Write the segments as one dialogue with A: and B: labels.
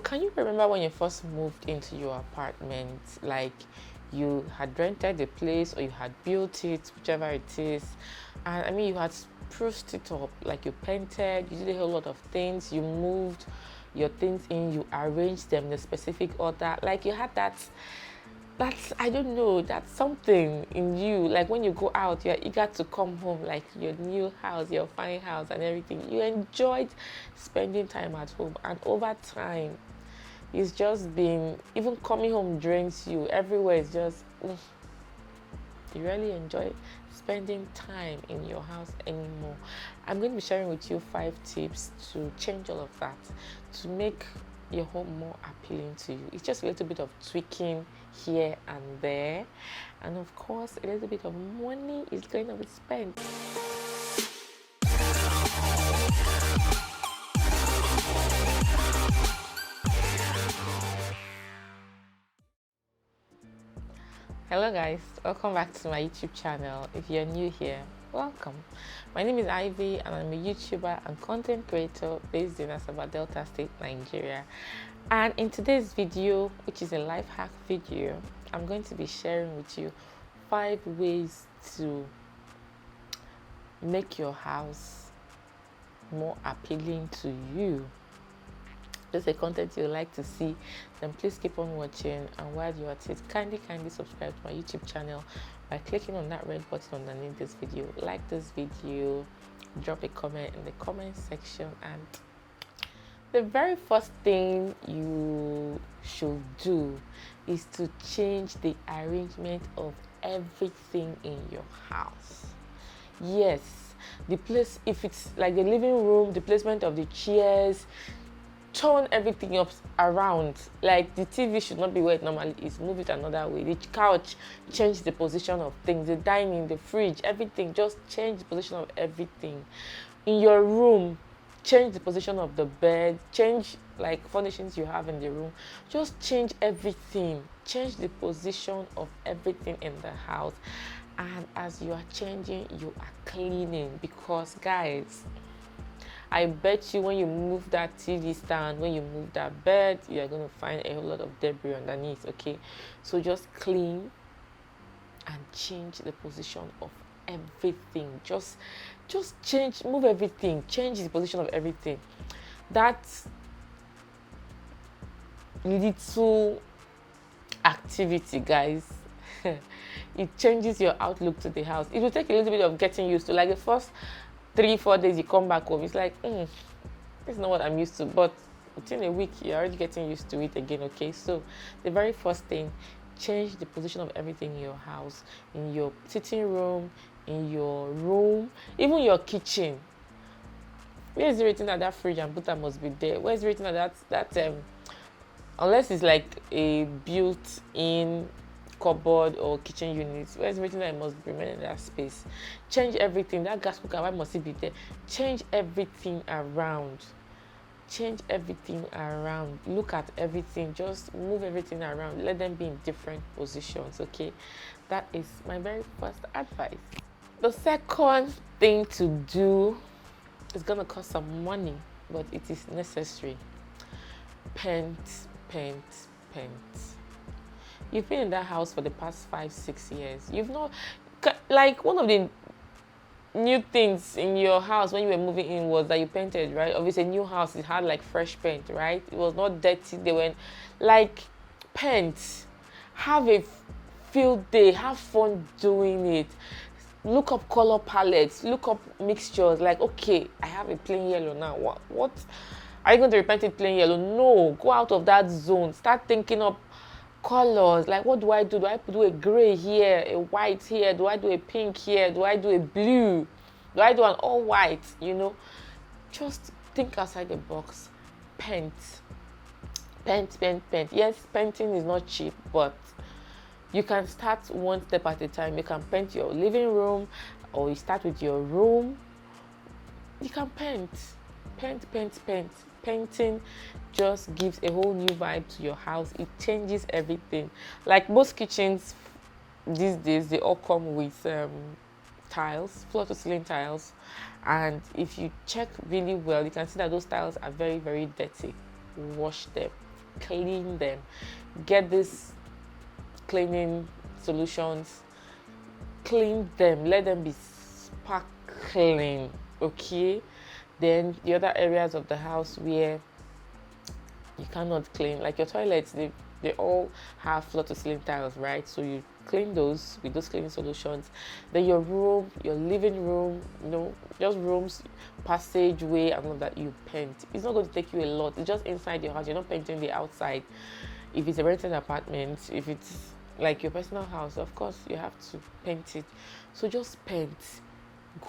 A: can you remember when you first moved into your apartment? Like you had rented the place or you had built it, whichever it is. And I mean, you had spruced it up, like you painted, you did a whole lot of things, you moved your things in, you arranged them in a specific order. Like you had that's I don't know, that's something in you. Like when you go out, you're eager to come home, like your new house, your fine house and everything. You enjoyed spending time at home, and over time it's just been, even coming home drains you. Everywhere is just you really enjoy spending time in your house anymore. I'm going to be sharing with you 5 tips to change all of that, to make your home more appealing to you. It's just a little bit of tweaking here and there, and of course a little bit of money is going to be spent. Hello guys, welcome back to my YouTube channel. If you're new here, welcome. My name is Ivy and I'm a YouTuber and content creator based in Asaba, Delta State, Nigeria. And in today's video, which is a life hack video, I'm going to be sharing with you 5 ways to make your house more appealing to you. Just a content you like to see, then please keep on watching. And while you're at it, kindly subscribe to my YouTube channel by clicking on that red button underneath this video. Like this video, drop a comment in the comment section, and the very first thing you should do is to change the arrangement of everything in your house. Yes, the place, if it's like the living room, the placement of the chairs, turn everything up around. Like the TV should not be where it normally is, move it another way. The couch, change the position of things. The dining, the fridge, everything, just change the position of everything. In your room, change the position of the bed, change like furnishings you have in the room. Just change everything, change the position of everything in the house. And as you are changing, you are cleaning, because guys, I bet you when you move that TV stand, when you move that bed, you are going to find a whole lot of debris underneath, okay? So just clean and change the position of everything. Just change, move everything, change the position of everything. That little activity, guys, it changes your outlook to the house. It will take a little bit of getting used to. Like the first 3-4 days you come back home, it's like, this is not what I'm used to. But within a week, you're already getting used to it again, okay? So the very first thing, change the position of everything in your house, in your sitting room, in your room, even your kitchen. Where is it written that fridge and butter must be there? Where is it written that unless it's like a built-in cupboard or kitchen unit, where is written that it must remain in that space? Change everything. That gas cooker, why must it be there? Change everything around. Change everything around. Look at everything. Just move everything around. Let them be in different positions, okay? That is my very first advice. The second thing to do is gonna cost some money, but it is necessary. Paint. You've been in that house for the past 5-6 years. You've not, like, one of the new things in your house when you were moving in was that you painted, right? Obviously, a new house, it had like fresh paint, right? It was not dirty. They went like paint. Have a field day. Have fun doing it. Look up color palettes. Look up mixtures. Like, okay, I have a plain yellow now. What? Are you going to repaint it plain yellow? No. Go out of that zone. Start thinking up colors. Like, what do I do? Do I do a gray here, a white here? Do I do a pink here? Do I do a blue? Do I do an all white? Just think outside the box. Paint. Yes, painting is not cheap, but you can start one step at a time. You can paint your living room, or you start with your room. You can paint. Painting just gives a whole new vibe to your house. It changes everything. Like most kitchens these days, they all come with tiles, floor to ceiling tiles, and if you check really well, you can see that those tiles are very, very dirty. Wash them. clean them. Get these cleaning solutions, clean them, let them be sparkling, okay? Then the other areas of the house where you cannot clean, like your toilets, they all have floor to ceiling tiles, right? So you clean those with those cleaning solutions. Then your room, your living room, just rooms, passageway and all that, you paint. It's not going to take you a lot. It's just inside your house. You're not painting the outside. If it's a rented apartment, if it's like your personal house, of course you have to paint it. So just paint.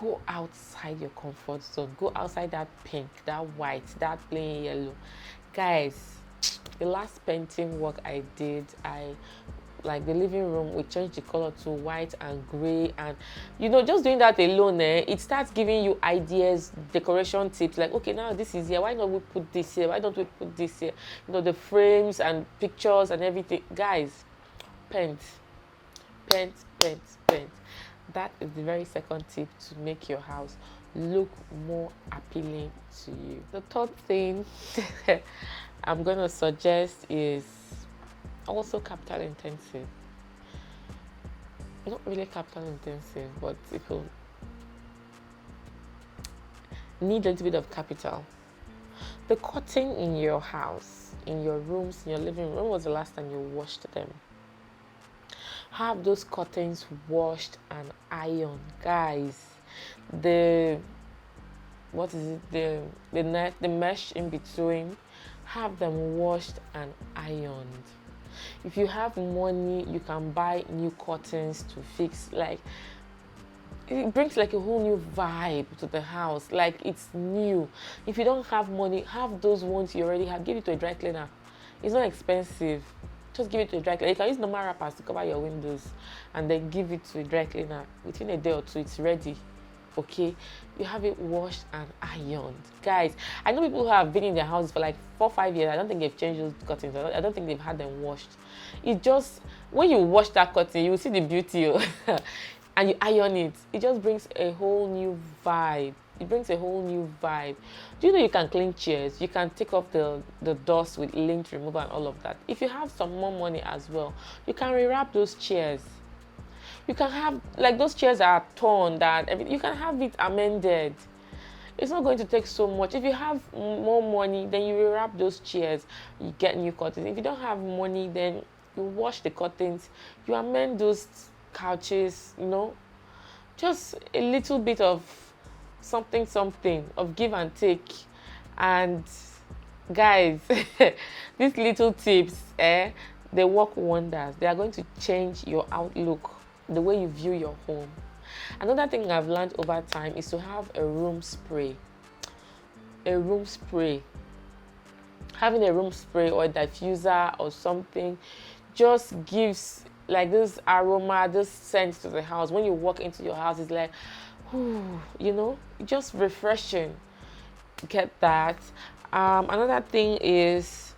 A: Go outside your comfort zone. Go outside that pink, that white, that plain yellow. Guys, the last painting work I did, like the living room, we changed the color to white and gray, and just doing that alone, it starts giving you ideas, decoration tips, like, okay, now this is here, why not we put this here, why don't we put this here, the frames and pictures and everything. Guys, paint. That is the very second tip to make your house look more appealing to you. The third thing I'm going to suggest is also capital intensive. Not really capital intensive, but people need a little bit of capital. The curtain in your house, in your rooms, in your living room, when was the last time you washed them? Have those curtains washed and ironed, guys. The mesh in between, have them washed and ironed. If you have money, you can buy new curtains to fix. Like, it brings like a whole new vibe to the house, like it's new. If you don't have money, have those ones you already have, give it to a dry cleaner. It's not expensive. Just give it to a dry cleaner. You can use normal wrappers to cover your windows and then give it to a dry cleaner. Within a day or two, it's ready. Okay, you have it washed and ironed. Guys, I know people who have been in their houses for like 4-5 years. I don't think they've changed those curtains. I don't think they've had them washed. It just, when you wash that curtain, you will see the beauty and you iron it. It just brings a whole new vibe. It brings a whole new vibe. Do you know you can clean chairs? You can take off the dust with lint remover and all of that. If you have some more money as well, you can rewrap those chairs. You can have, like, those chairs that are torn, you can have it amended. It's not going to take so much. If you have more money, then you rewrap those chairs, you get new curtains. If you don't have money, then you wash the curtains, you amend those couches, just a little bit of something of give and take. And guys, these little tips, they work wonders. They are going to change your outlook, the way you view your home. Another thing I've learned over time is to have a room spray. Having a room spray or a diffuser or something just gives like this aroma, this scent to the house. When you walk into your house, it's like, just refreshing. Get that. Another thing is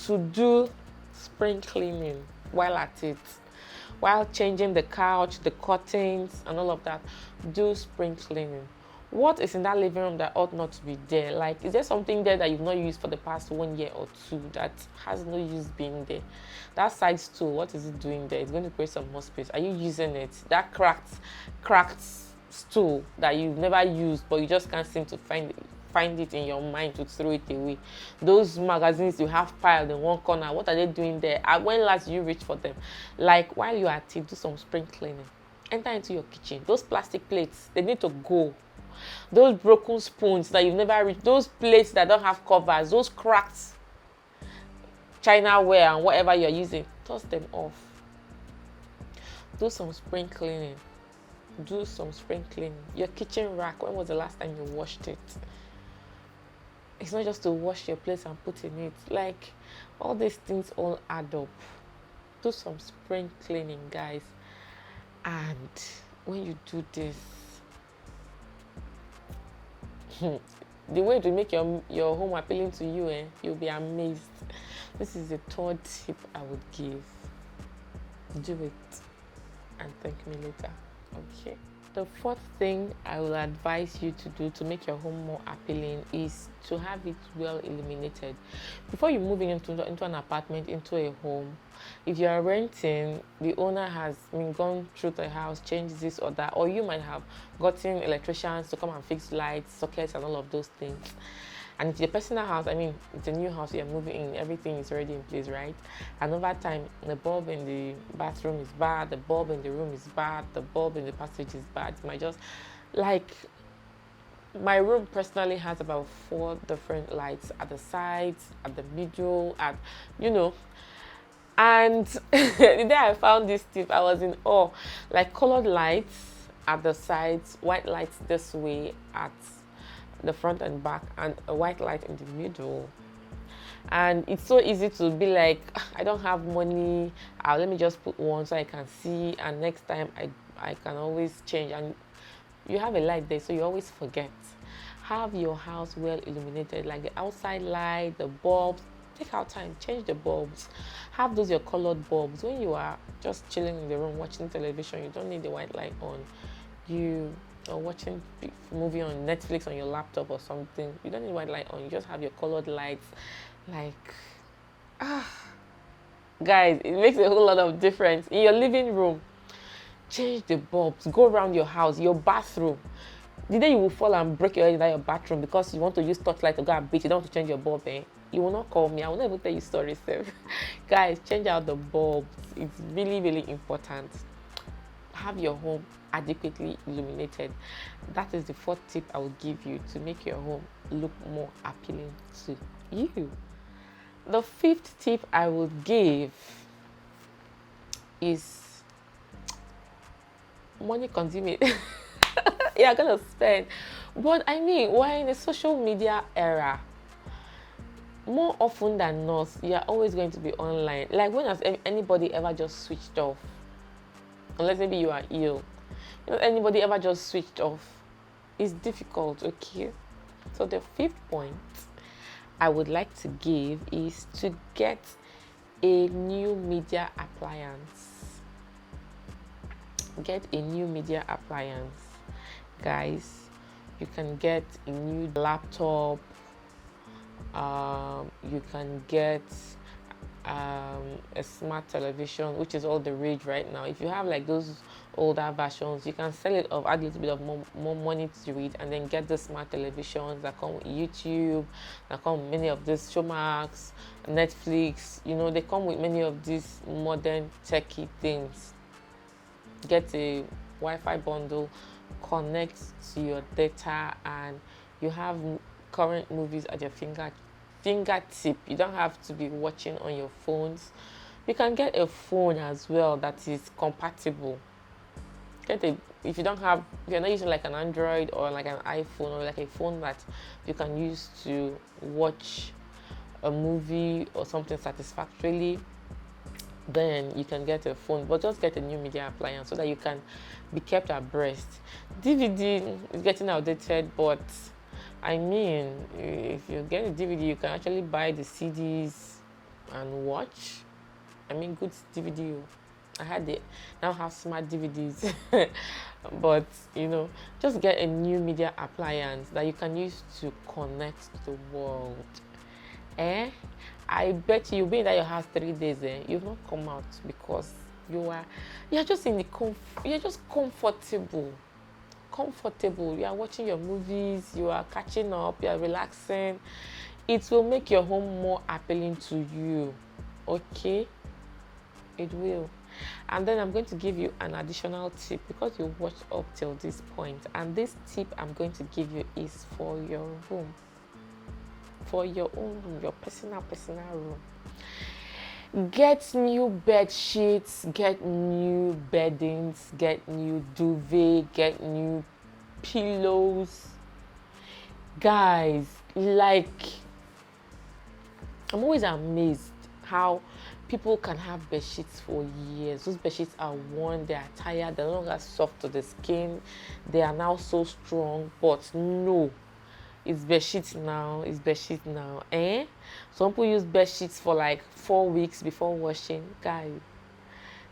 A: to do spring cleaning while at it. While changing the couch, the curtains, and all of that, do spring cleaning. What is in that living room that ought not to be there? Like, is there something there that you've not used for the past 1 year or two that has no use being there? That side stool, what is it doing there? It's going to create some more space. Are you using it? That cracked stool that you've never used, but you just can't seem to find it in your mind to throw it away. Those magazines you have piled in one corner, what are they doing there? When last you reach for them? Like, while you are at it, do some spring cleaning. Enter into your kitchen. Those plastic plates, they need to go. Those broken spoons that you've never reached, those plates that don't have covers, those cracked chinaware and whatever you're using, toss them off. Do some spring cleaning. Your kitchen rack, when was the last time you washed it? It's not just to wash your plates and put in it. Like, all these things all add up. Do some spring cleaning, guys. And when you do this, the way to make your home appealing to you, you'll be amazed. This is the third tip I would give. Do it and thank me later. Okay. The fourth thing I will advise you to do to make your home more appealing is to have it well illuminated. Before you move into an apartment, into a home, if you are renting, the owner has gone through the house, changed this or that, or you might have gotten electricians to come and fix lights, sockets, and all of those things. And it's your personal house, it's a new house, you're moving in, everything is already in place, right? And over time, the bulb in the bathroom is bad, the bulb in the room is bad, the bulb in the passage is bad. It might just, like, my room personally has about 4 different lights at the sides, at the middle, and the day I found this tip, I was in awe. Like, colored lights at the sides, white lights this way at the front and back, and a white light in the middle. And it's so easy to be like, I don't have money, let me just put one so I can see, and next time I can always change. And you have a light there, so you always forget. Have your house well illuminated, like the outside light, the bulbs. Take out time, change the bulbs. Have those your colored bulbs. When you are just chilling in the room watching television, you don't need the white light on. You are watching a movie on Netflix on your laptop or something, you don't need white light on. You just have your colored lights. Like, guys, it makes a whole lot of difference. In your living room, change the bulbs. Go around your house, your bathroom. The day you will fall and break your head in your bathroom because you want to use torchlight to go and beat, you don't want to change your bulb, you will not call me. I will not even tell you stories. Guys, change out the bulbs. It's really, really important. Have your home adequately illuminated. That is the 4th tip I will give you to make your home look more appealing to you. The 5th tip I will give is money consuming. You're gonna spend, but we're in a social media era. More often than not, you're always going to be online. Like, when has anybody ever just switched off? Unless maybe you are ill. Anybody ever just switched off? It's difficult, okay? So the 5th point I would like to give is to get a new media appliance. Get a new media appliance. Guys, you can get a new laptop. You can get a smart television, which is all the rage right now. If you have like those older versions, you can sell it off, add a little bit of more money to it, and then get the smart televisions that come with YouTube, that come with many of these Showmax, Netflix. They come with many of these modern techie things. Get a Wi-Fi bundle, connect to your data, and you have current movies at your fingertip. You don't have to be watching on your phones. You can get a phone as well that is compatible. If you're not using like an Android or like an iPhone, or like a phone that you can use to watch a movie or something satisfactorily, then you can get a phone. But just get a new media appliance so that you can be kept abreast. DVD is getting outdated, but if you get a DVD, you can actually buy the CDs and watch. Good DVD. Now have smart DVDs. But, just get a new media appliance that you can use to connect to the world. I bet you've been at your house 3 days. You've not come out because you're just you're just comfortable. You are watching your movies, you are catching up, you are relaxing. It will make your home more appealing to you. Okay? It will. And then I'm going to give you an additional tip because you watched up till this point. And this tip I'm going to give you is for your room. For your own room, your personal room. Get new bed sheets, get new beddings, get new duvet, get new pillows. Guys, I'm always amazed how people can have bed sheets for years. Those bed sheets are worn, they are tired, they're no longer soft to the skin, they are now so strong. But no, it's bed sheets now. Some people use bed sheets for like 4 weeks before washing. Guys,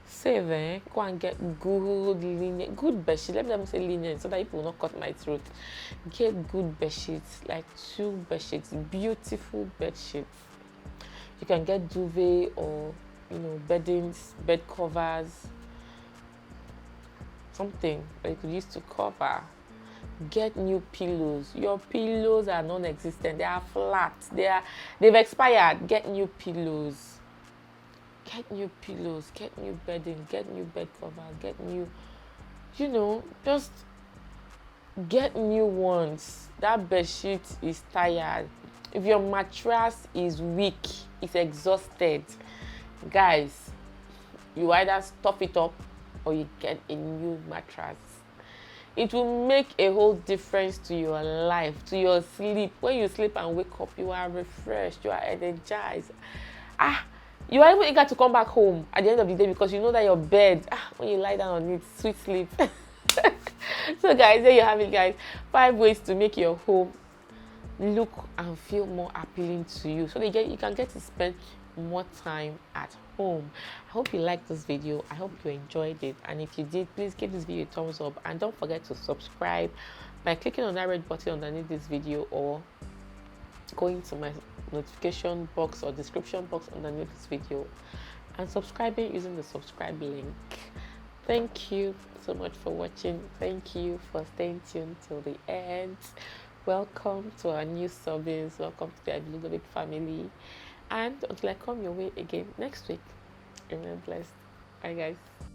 A: save, go and get good linen, good bedsheet. Let me not say linen so that people will not cut my throat. Get good bedsheets, like 2 bedsheets, beautiful bedsheets. You can get duvet or beddings, bed covers, something that you could use to cover. Get new pillows. Your pillows are non-existent. They are flat. They've expired. Get new pillows. Get new pillows. Get new bedding. Get new bed cover. Get new, just get new ones. That bed sheet is tired. If your mattress is weak, it's exhausted, guys, you either stuff it up or you get a new mattress. It will make a whole difference to your life, to your sleep. When you sleep and wake up, you are refreshed, you are energized. You are even eager to come back home at the end of the day because you know that your bed, when you lie down on it, sweet sleep. So guys, there you have it, guys. 5 ways to make your home look and feel more appealing to you, so that you can get to spend more time at home. I hope you liked this video. I hope you enjoyed it, and if you did, please give this video a thumbs up and don't forget to subscribe by clicking on that red button underneath this video or going to my notification box or description box underneath this video and subscribing using the subscribe link. Thank you so much for watching. Thank you for staying tuned till the end. Welcome to our new service. Welcome to the Ibelugovic family. And until I come your way again next week, remain blessed. Bye, guys.